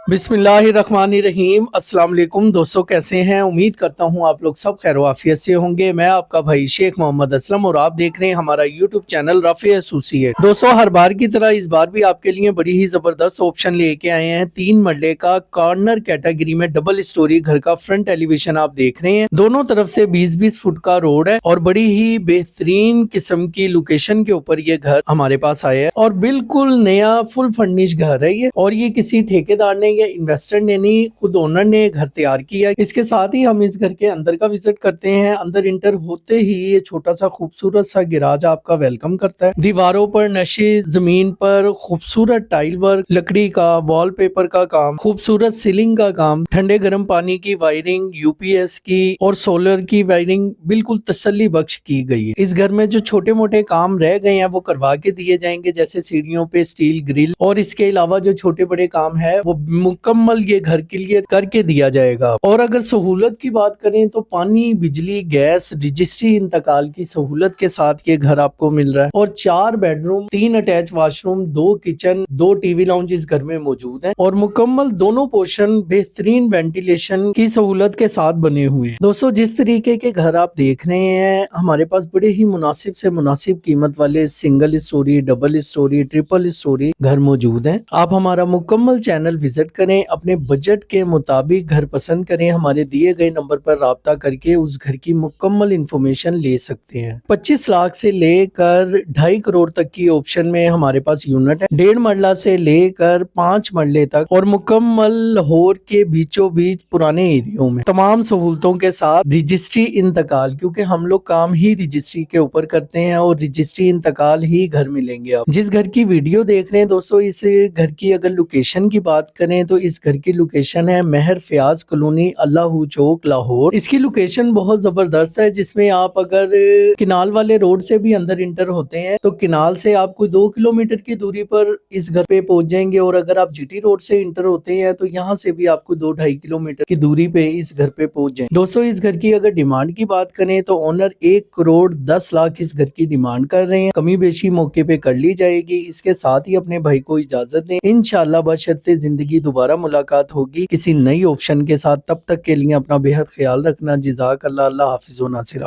बिस्मिल्लाहिर्रहमानिर्रहीम। अस्सलाम वालेकुम दोस्तों, कैसे हैं? उम्मीद करता हूं आप लोग सब खैर आफियत से होंगे। मैं आपका भाई शेख मोहम्मद असलम और आप देख रहे हैं हमारा यूट्यूब चैनल रफ़ी एसोसिएट। दोस्तों, हर बार की तरह इस बार भी आपके लिए बड़ी ही जबरदस्त ऑप्शन लेके आए हैं। 3 मरले का कॉर्नर कैटेगरी में डबल स्टोरी घर का फ्रंट एलिवेशन आप देख रहे हैं। दोनों तरफ से 20-20 फुट का रोड है और बड़ी ही बेहतरीन किस्म की लोकेशन के ऊपर ये घर हमारे पास आया है और बिल्कुल नया फुल फर्निश घर है ये। और ये किसी ठेकेदार ने या इन्वेस्टर ने नहीं, खुद ओनर ने घर तैयार किया। इसके साथ ही हम इस घर के अंदर का विजिट करते हैं। अंदर इंटर होते ही ये छोटा सा खूबसूरत सा गिराज आपका वेलकम करता है। दीवारों पर नक्शे, जमीन पर खूबसूरत टाइल वर्क, लकड़ी का वॉलपेपर का काम, खूबसूरत सीलिंग का काम, ठंडे गर्म पानी की वायरिंग, यूपीएस की और सोलर की वायरिंग बिल्कुल तसल्ली बख्श की गई है। इस घर में जो छोटे मोटे काम रह गए हैं वो करवा के दिए जाएंगे, जैसे सीढ़ियों पे स्टील ग्रिल, और इसके अलावा जो छोटे बड़े काम है वो मुकम्मल ये घर के लिए करके दिया जाएगा। और अगर सहूलत की बात करें तो पानी, बिजली, गैस, रजिस्ट्री इंतकाल की सहूलत के साथ ये घर आपको मिल रहा है। और 4 bedroom, 3 attach washroom, 2 kitchen, 2 TV lounge इस घर में मौजूद है और मुकम्मल दोनों पोर्शन बेहतरीन वेंटिलेशन की सहूलत के साथ बने हुए हैं। दोस्तों, जिस तरीके के घर आप देख रहे हैं हमारे पास बड़े ही मुनासिब से मुनासिब कीमत वाले single storey, double storey, triple storey घर मौजूद हैं। आप हमारा मुकम्मल चैनल विजिट करें, अपने बजट के मुताबिक घर पसंद करें। हमारे दिए गए नंबर पर राब्ता करके उस घर की मुकम्मल इंफॉर्मेशन ले सकते हैं। 25 लाख से लेकर 2.5 करोड़ तक की ऑप्शन में हमारे पास यूनिट है। 1.5 मरला से लेकर 5 मरले तक और मुकम्मल लाहौर के बीचों बीच पुराने एरियो में तमाम सहूलतों के साथ रजिस्ट्री इंतकाल, क्योंकि हम लोग काम ही रजिस्ट्री के ऊपर करते हैं और रजिस्ट्री इंतकाल ही घर मिलेंगे। आप जिस घर की वीडियो देख रहे हैं दोस्तों, इस घर की अगर लोकेशन की बात करें तो इस घर की लोकेशन है महर फयाज कॉलोनी, अल्लाहू चौक, लाहौर। इसकी लोकेशन बहुत जबरदस्त है, जिसमें आप अगर किनाल वाले रोड से भी अंदर इंटर होते हैं तो किनाल से आपको 2 किलोमीटर की दूरी पर इस घर पे पहुंच जाएंगे। और अगर आप जीटी रोड से इंटर होते हैं तो यहाँ से भी आपको 2-2.5 किलोमीटर की दूरी पे इस घर पे पहुंच जाए। दोस्तों, इस घर की अगर डिमांड की बात करें तो ओनर 1 करोड़ 10 लाख इस घर की डिमांड कर रहे हैं। कमी बेशी मौके पे कर ली जाएगी। इसके साथ ही अपने भाई को इजाजत दें। इंशाल्लाह बशर्ते जिंदगी दोबारा मुलाकात होगी किसी नई ऑप्शन के साथ। तब तक के लिए अपना बेहद ख्याल रखना। जज़ाकल्लाह। अल्लाह हाफिज़ व नासिर।